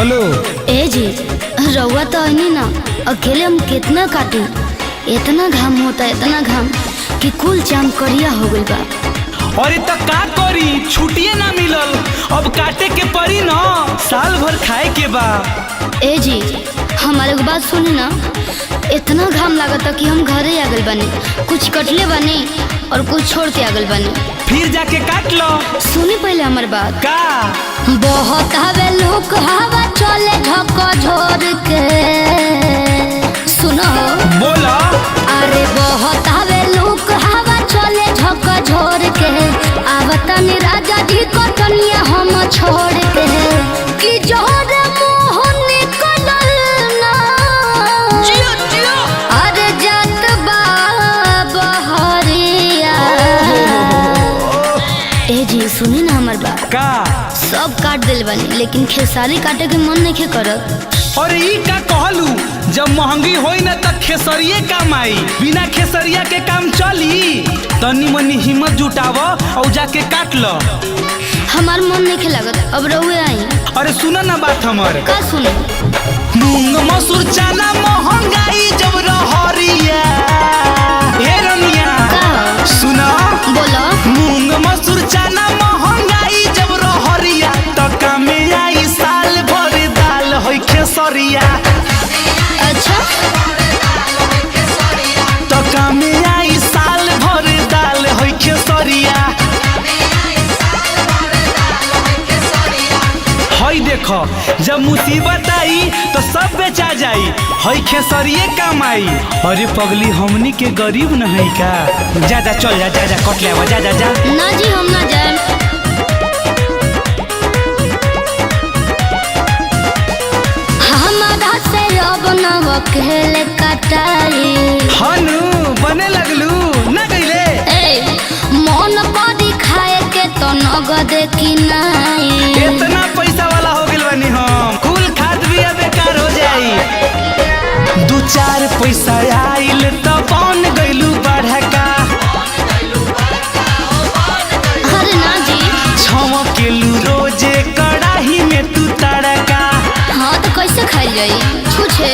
Hello. ए जी रउआ तो आईनी ना, अकेले हम कितना काटी। इतना घाम होता है, इतना घाम कि कुल चाम करिया हो गइल बा। अरे तो का करी, छुट्टिए ना मिलल, अब काटे के पड़ी ना, साल भर खाए के बा। ए जी हमारे को बात सुनी ना, इतना घाम लागता कि हम घरे आ गइल बानी, कुछ कटले बानी और कुछ छोड़ के आ गइल बानी। फिर जाके काट लो। सुनी पहले हमार बात। का बहुत हवे लोग हवा चले झोंका झोर के, सुनो बोला। अरे बहुत हवे लोग हवा चले झोंका झोर के, आवतनी राजा जी को कनिया हम छोड़ के कि जोर मुंह निकलल ना। अरे जात बा बहरिया। ए जी सुनी ना हमार बात। का सब काट दिल बानी, लेकिन खेसारी काटे के मन नहीं करत। और ई का कहलू, जब महंगी होई ना तब खेसरिये काम आई, बिना खेसरिया के काम चली। तनी मनी हिम्मत जुटाव और जाके काट लो। हमार मन नहीं लागत, अब रहुए आई। अरे सुना ना बात हमर। का सुने? मूंग मसूर चना महंगाई जब रहरिया। हे रनिया का सुना, बोलो। मूंग मसूर चना महंगाई जब रहरिया, तो कमे आई साल भर दाल होई खेसरिया। अच्छा तो कमे आई साल भर दाल होई खेसरिया। हई देखो, जब मुसीबत आई तो सब बेचा जाई, हई खेसरिये काम आई। अरे पगली हमनी के गरीब न है का। जा जा चल जा, जा जा कट ले आवा, जा जा जा। ना जी हम ना जाए। हमारा से अब न वकेल कटाई। हनु बने लगलू ना गईले। ए मन करी खाए के तो नगद की नहीं। इतना पैसा वाला हो गइल बानी हम, कुल खाद भी बेकार हो जाई। दू चार पैसा आइल तो बन गइलू बढ़का। अरे ना जी। छमकेलू रोजे कड़ाही में तू तड़का। हाँ तो कैसे खाई जाई छुछे।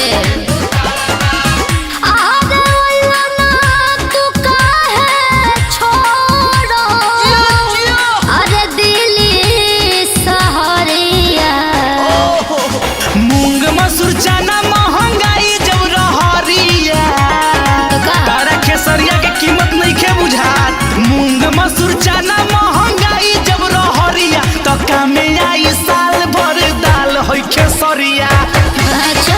अरे दिल्ली सहरिया। मूंग मसूर चना महंगाई जब रहरिया, तो का? तारा खेसरिया के कीमत नहीं के बुझात। मूंग मसूर चना महंगाई जब रहरिया, तो कामे आई साल भर दाल होई खेसरिया। अच्छा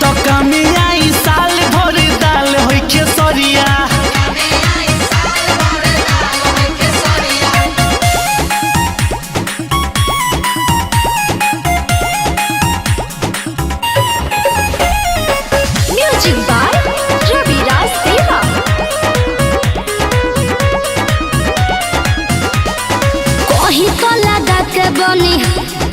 तो कामे आई साल भर दाल होई खेसरिया। म्यूजिक बाय रविराज देवा। कहीं तो लगा के बनी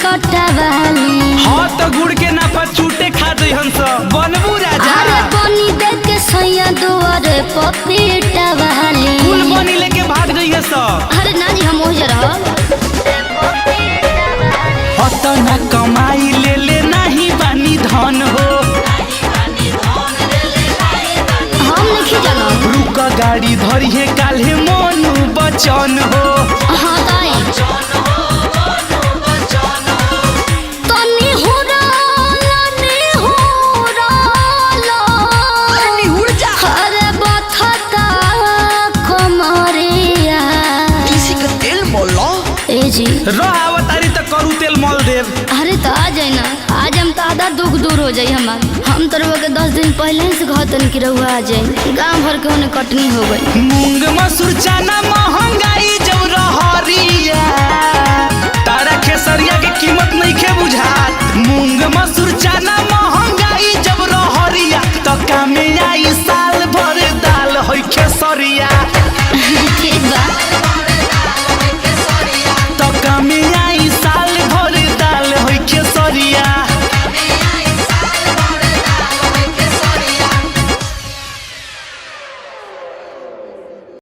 कटवाली। हाँ तो गुड़ के नापा चूटे खा दई हंस, बनबू राजा। अरे बनी देख के सैया दुआरे पपीटा वाली। कुल बनी लेके भाग गई है सब। अरे ना जी हम ओही रह। अतना कमाई ले ले नहीं बानी धन हो। हम नहीं जाना। रुक गाड़ी धरिए काल्हे मोनू बचन हो। हाँ ताई तनी हुराला निहुरा। अरे बथता कमरिया। ए जी रह अवतारी तो करू तेल मल देव। अरे तो आ जाए ना, आज हम तो आधा दुख दूर हो जाए हमार। हम तो रहुआ के 10 दिन पहले ही से कहतन कि रहुआ आ जाए, गाँव भर के होने कटनी हो गई। मूंग मसूर चना महंगाई जब रहरिया, तारा खेसरिया के कीमत नहीं के बुझात।